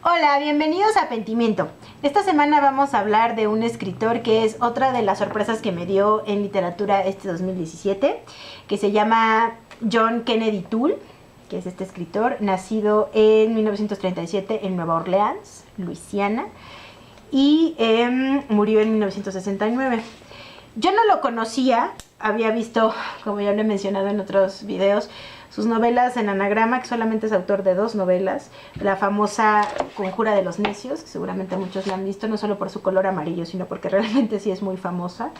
Hola, bienvenidos a Pentimiento. Esta semana vamos a hablar de un escritor que es otra de las sorpresas que me dio en literatura este 2017, que se llama John Kennedy Toole, que es este escritor, nacido en 1937 en Nueva Orleans, Luisiana, y murió en 1969. Yo no lo conocía, había visto, como ya lo he mencionado en otros videos, sus novelas en Anagrama, que solamente es autor de 2 novelas, la famosa Conjura de los Necios, que seguramente muchos la han visto, no solo por su color amarillo, sino porque realmente sí es muy famosa.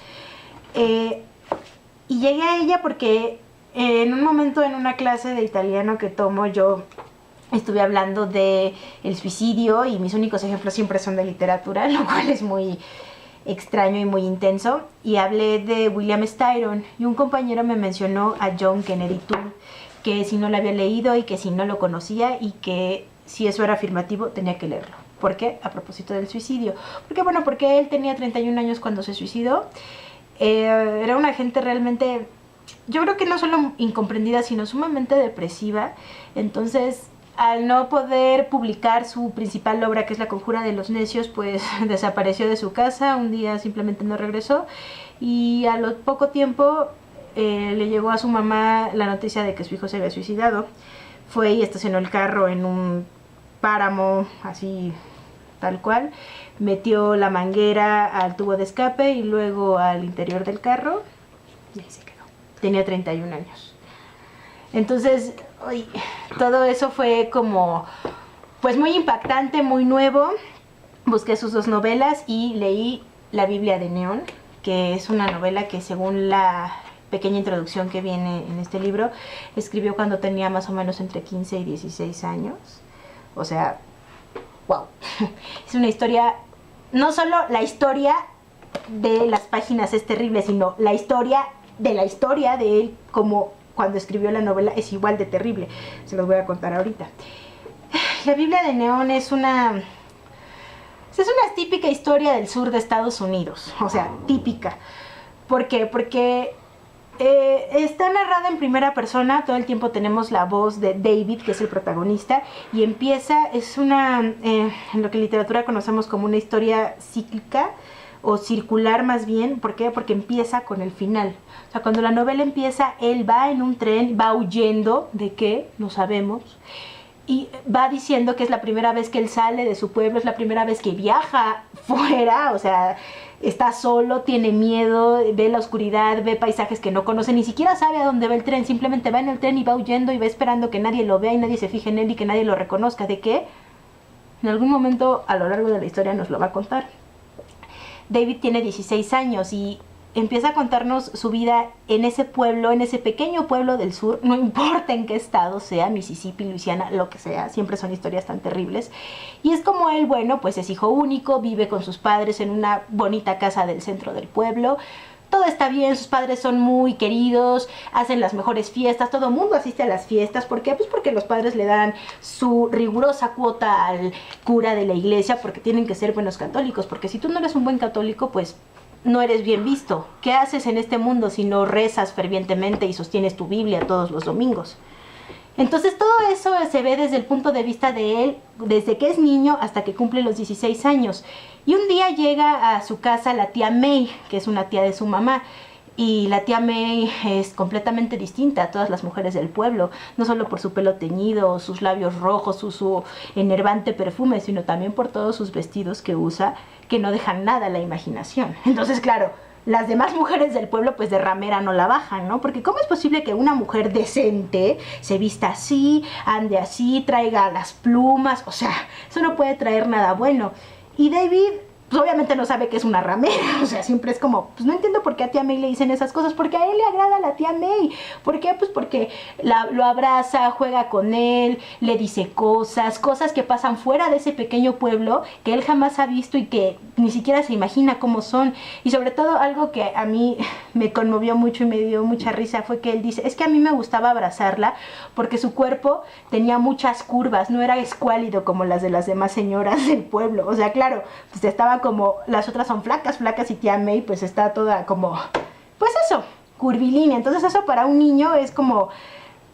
Y llegué a ella porque en un momento en una clase de italiano que tomo, yo estuve hablando de el suicidio y mis únicos ejemplos siempre son de literatura, lo cual es muy extraño y muy intenso, y hablé de William Styron, y un compañero me mencionó a John Kennedy Toole, que si no lo había leído y que si no lo conocía y que si eso era afirmativo tenía que leerlo. ¿Por qué? A propósito del suicidio. Porque él tenía 31 años cuando se suicidó. Era una gente realmente, yo creo que no solo incomprendida, sino sumamente depresiva. Entonces, al no poder publicar su principal obra, que es La Conjura de los Necios, pues desapareció de su casa, un día simplemente no regresó, y a lo poco tiempo le llegó a su mamá la noticia de que su hijo se había suicidado. Fue y estacionó el carro en un páramo, así tal cual, metió la manguera al tubo de escape y luego al interior del carro, y ahí se quedó. Tenía 31 años. Entonces, todo eso fue como, pues muy impactante, muy nuevo. Busqué sus 2 novelas y leí La Biblia de Neón, que es una novela que, según la pequeña introducción que viene en este libro, escribió cuando tenía más o menos entre 15 y 16 años. O sea, wow. Es una historia, no solo la historia de las páginas es terrible, sino la historia de él, como cuando escribió la novela, es igual de terrible. Se los voy a contar ahorita. La Biblia de Neón es una típica historia del sur de Estados Unidos. O sea, típica. ¿Por qué? Porque está narrada en primera persona. Todo el tiempo tenemos la voz de David, que es el protagonista, y empieza, es en lo que en literatura conocemos como una historia cíclica o circular más bien. ¿Por qué? Porque empieza con el final. O sea, cuando la novela empieza, él va en un tren, va huyendo, ¿de qué? No sabemos, y va diciendo que es la primera vez que él sale de su pueblo, es la primera vez que viaja fuera, o sea, está solo, tiene miedo, ve la oscuridad, ve paisajes que no conoce, ni siquiera sabe a dónde va el tren, simplemente va en el tren y va huyendo y va esperando que nadie lo vea y nadie se fije en él y que nadie lo reconozca. ¿De qué? En algún momento a lo largo de la historia nos lo va a contar. David tiene 16 años y empieza a contarnos su vida en ese pueblo, en ese pequeño pueblo del sur, no importa en qué estado sea, Mississippi, Luisiana, lo que sea, siempre son historias tan terribles. Y es como él, bueno, pues es hijo único, vive con sus padres en una bonita casa del centro del pueblo. Todo está bien, sus padres son muy queridos, hacen las mejores fiestas, todo el mundo asiste a las fiestas. ¿Por qué? Pues porque los padres le dan su rigurosa cuota al cura de la iglesia, porque tienen que ser buenos católicos, porque si tú no eres un buen católico, pues no eres bien visto. ¿Qué haces en este mundo si no rezas fervientemente y sostienes tu Biblia todos los domingos? Entonces todo eso se ve desde el punto de vista de él, desde que es niño hasta que cumple los 16 años. Y un día llega a su casa la tía May, que es una tía de su mamá. Y la tía May es completamente distinta a todas las mujeres del pueblo, no solo por su pelo teñido, sus labios rojos, su enervante perfume, sino también por todos sus vestidos que usa, que no dejan nada a la imaginación. Entonces, claro, las demás mujeres del pueblo pues de ramera no la bajan, ¿no? Porque ¿cómo es posible que una mujer decente se vista así, ande así, traiga las plumas? O sea, eso no puede traer nada bueno. Y David, pues obviamente no sabe que es una ramera, o sea, siempre es como, pues no entiendo por qué a tía May le dicen esas cosas, porque a él le agrada la tía May. ¿Por qué? Pues porque lo abraza, juega con él, le dice cosas que pasan fuera de ese pequeño pueblo, que él jamás ha visto y que ni siquiera se imagina cómo son. Y sobre todo algo que a mí me conmovió mucho y me dio mucha risa fue que él dice, es que a mí me gustaba abrazarla porque su cuerpo tenía muchas curvas, no era escuálido como las de las demás señoras del pueblo. O sea, claro, pues estaba como, las otras son flacas y tía May pues está toda como, pues eso, curvilínea. Entonces eso para un niño es como,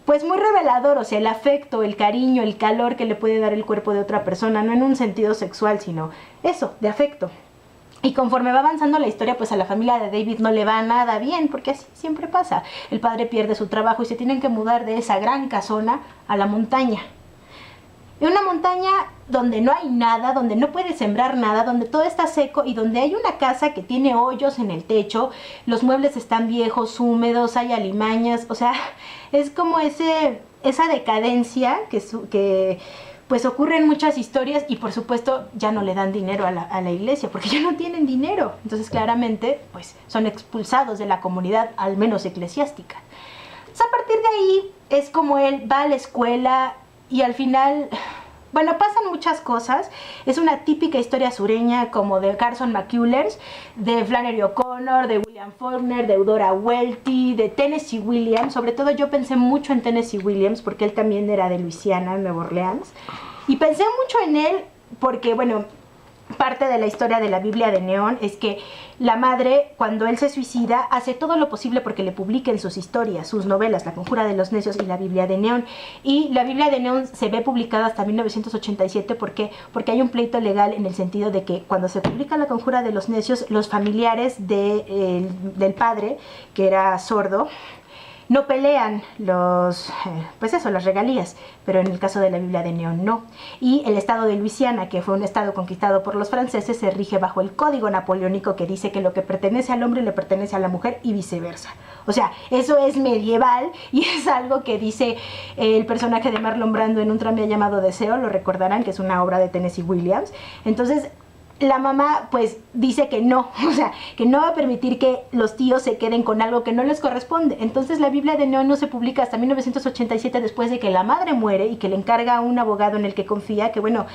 pues muy revelador, o sea, el afecto, el cariño, el calor que le puede dar el cuerpo de otra persona, no en un sentido sexual, sino eso, de afecto. Y conforme va avanzando la historia, pues a la familia de David no le va nada bien, porque así siempre pasa. El padre pierde su trabajo y se tienen que mudar de esa gran casona a la montaña. En una montaña donde no hay nada, donde no puedes sembrar nada, donde todo está seco y donde hay una casa que tiene hoyos en el techo, los muebles están viejos, húmedos, hay alimañas, o sea, es como esa decadencia que pues ocurre en muchas historias y por supuesto ya no le dan dinero a la iglesia porque ya no tienen dinero. Entonces claramente pues son expulsados de la comunidad, al menos eclesiástica. Entonces, a partir de ahí es como él va a la escuela y al final, bueno, pasan muchas cosas. Es una típica historia sureña como de Carson McCullers, de Flannery O'Connor, de William Faulkner, de Eudora Welty, de Tennessee Williams. Sobre todo yo pensé mucho en Tennessee Williams porque él también era de Luisiana, Nueva Orleans. Y pensé mucho en él porque, bueno, parte de la historia de la Biblia de Neón es que la madre, cuando él se suicida, hace todo lo posible porque le publiquen sus historias, sus novelas, La Conjura de los Necios y la Biblia de Neón. Y la Biblia de Neón se ve publicada hasta 1987. ¿Por qué? Porque hay un pleito legal en el sentido de que cuando se publica La Conjura de los Necios, los familiares del padre, que era sordo, no pelean las regalías, pero en el caso de la Biblia de Neón no. Y el estado de Luisiana, que fue un estado conquistado por los franceses, se rige bajo el código napoleónico que dice que lo que pertenece al hombre le pertenece a la mujer y viceversa. O sea, eso es medieval y es algo que dice el personaje de Marlon Brando en Un tranvía llamado Deseo, lo recordarán, que es una obra de Tennessee Williams. Entonces, la mamá pues dice que no, o sea, que no va a permitir que los tíos se queden con algo que no les corresponde. Entonces la Biblia de Neón no se publica hasta 1987, después de que la madre muere y que le encarga a un abogado en el que confía que, bueno,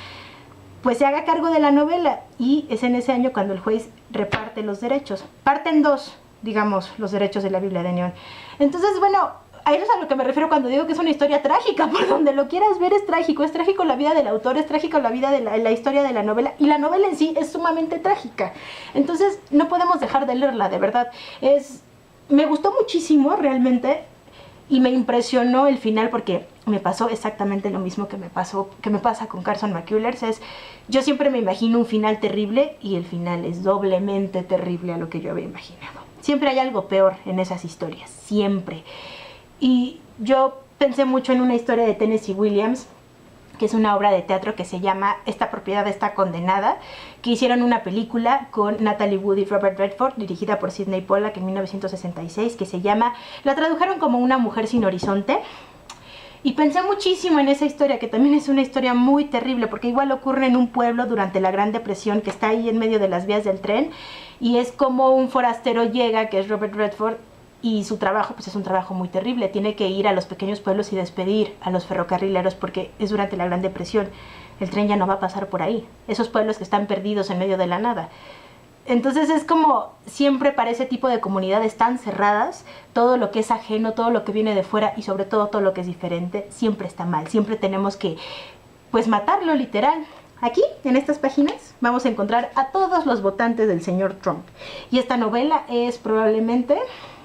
pues se haga cargo de la novela. Y es en ese año cuando el juez reparte los derechos. Parten dos, digamos, los derechos de la Biblia de Neón. Entonces, bueno, a eso es a lo que me refiero cuando digo que es una historia trágica. Por donde lo quieras ver es trágico la vida del autor, es trágico la vida de la historia de la novela, y la novela en sí es sumamente trágica. Entonces no podemos dejar de leerla, de verdad. Me gustó muchísimo realmente y me impresionó el final porque me pasó exactamente lo mismo que me pasa con Carson McCullers. Yo siempre me imagino un final terrible y el final es doblemente terrible a lo que yo había imaginado. Siempre hay algo peor en esas historias, siempre. Y yo pensé mucho en una historia de Tennessee Williams, que es una obra de teatro que se llama Esta propiedad está condenada, que hicieron una película con Natalie Wood y Robert Redford, dirigida por Sidney Pollack en 1966, que se llama, la tradujeron como Una mujer sin horizonte. Y pensé muchísimo en esa historia, que también es una historia muy terrible, porque igual ocurre en un pueblo durante la Gran Depresión, que está ahí en medio de las vías del tren, y es como un forastero llega, que es Robert Redford, y su trabajo pues es un trabajo muy terrible. Tiene que ir a los pequeños pueblos y despedir a los ferrocarrileros porque es durante la Gran Depresión. El tren ya no va a pasar por ahí. Esos pueblos que están perdidos en medio de la nada. Entonces es como siempre para ese tipo de comunidades tan cerradas, todo lo que es ajeno, todo lo que viene de fuera y sobre todo todo lo que es diferente, siempre está mal. Siempre tenemos que pues matarlo literal. Aquí, en estas páginas, vamos a encontrar a todos los votantes del señor Trump. Y esta novela es probablemente,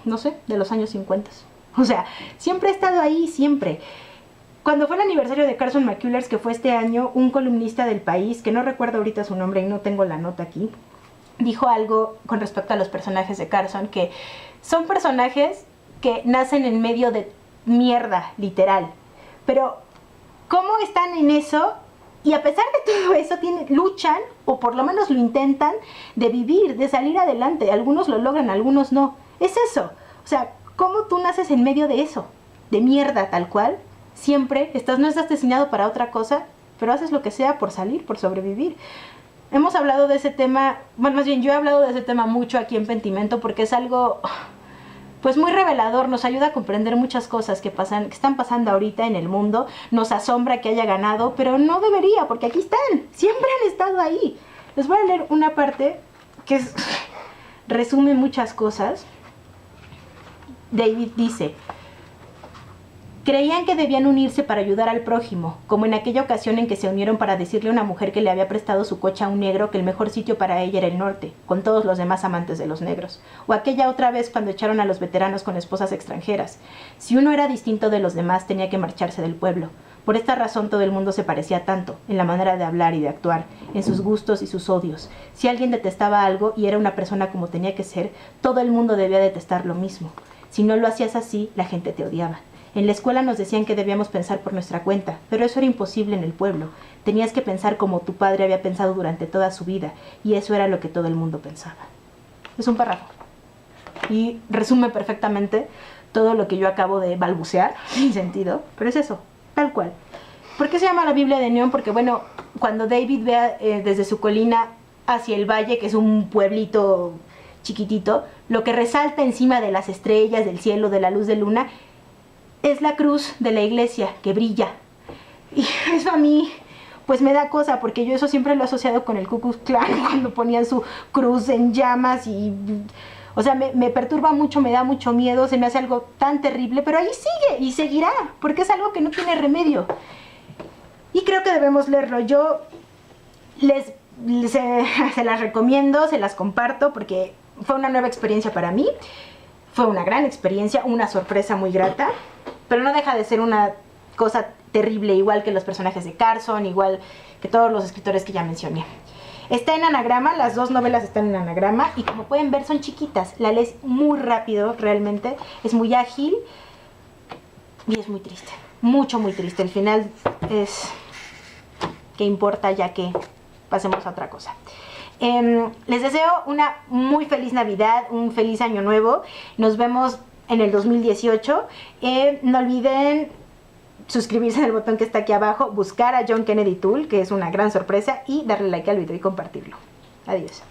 no sé, de los años 50. O sea, siempre ha estado ahí, siempre. Cuando fue el aniversario de Carson McCullers, que fue este año, un columnista del País, que no recuerdo ahorita su nombre y no tengo la nota aquí, dijo algo con respecto a los personajes de Carson, que son personajes que nacen en medio de mierda, literal. Pero, ¿cómo están en eso? Y a pesar de todo eso, luchan, o por lo menos lo intentan, de vivir, de salir adelante. Algunos lo logran, algunos no. Es eso. O sea, ¿cómo tú naces en medio de eso? De mierda, tal cual. Siempre no estás destinado para otra cosa, pero haces lo que sea por salir, por sobrevivir. Hemos hablado de ese tema, bueno, más bien yo he hablado de ese tema mucho aquí en Pentimento porque es algo pues muy revelador, nos ayuda a comprender muchas cosas que están pasando ahorita en el mundo. Nos asombra que haya ganado, pero no debería, porque aquí están, siempre han estado ahí. Les voy a leer una parte que resume muchas cosas. David dice: Creían que debían unirse para ayudar al prójimo, como en aquella ocasión en que se unieron para decirle a una mujer que le había prestado su coche a un negro que el mejor sitio para ella era el norte, con todos los demás amantes de los negros. O aquella otra vez cuando echaron a los veteranos con esposas extranjeras. Si uno era distinto de los demás, tenía que marcharse del pueblo. Por esta razón todo el mundo se parecía tanto, en la manera de hablar y de actuar, en sus gustos y sus odios. Si alguien detestaba algo y era una persona como tenía que ser, todo el mundo debía detestar lo mismo. Si no lo hacías así, la gente te odiaba. En la escuela nos decían que debíamos pensar por nuestra cuenta, pero eso era imposible en el pueblo. Tenías que pensar como tu padre había pensado durante toda su vida, y eso era lo que todo el mundo pensaba. Es un párrafo. Y resume perfectamente todo lo que yo acabo de balbucear, sin sentido, pero es eso, tal cual. ¿Por qué se llama la Biblia de Neón? Porque, bueno, cuando David ve desde su colina hacia el valle, que es un pueblito chiquitito, lo que resalta encima de las estrellas, del cielo, de la luz de luna, es la cruz de la iglesia que brilla. Y eso a mí pues me da cosa, porque yo eso siempre lo he asociado con el Ku Klux Klan, cuando ponían su cruz en llamas y... O sea, me perturba mucho, me da mucho miedo, se me hace algo tan terrible, pero ahí sigue y seguirá, porque es algo que no tiene remedio. Y creo que debemos leerlo. Yo se las recomiendo, se las comparto, porque fue una nueva experiencia para mí. Fue una gran experiencia, una sorpresa muy grata, pero no deja de ser una cosa terrible, igual que los personajes de Carson, igual que todos los escritores que ya mencioné. Está en anagrama, las dos novelas están en anagrama, y como pueden ver son chiquitas, la lees muy rápido realmente, es muy ágil y es muy triste, mucho muy triste. El final es... ¿qué importa ya que pasemos a otra cosa? Les deseo una muy feliz Navidad, un feliz Año Nuevo. Nos vemos en el 2018. No olviden suscribirse en el botón que está aquí abajo, buscar a John Kennedy Toole, que es una gran sorpresa, y darle like al video y compartirlo. Adiós.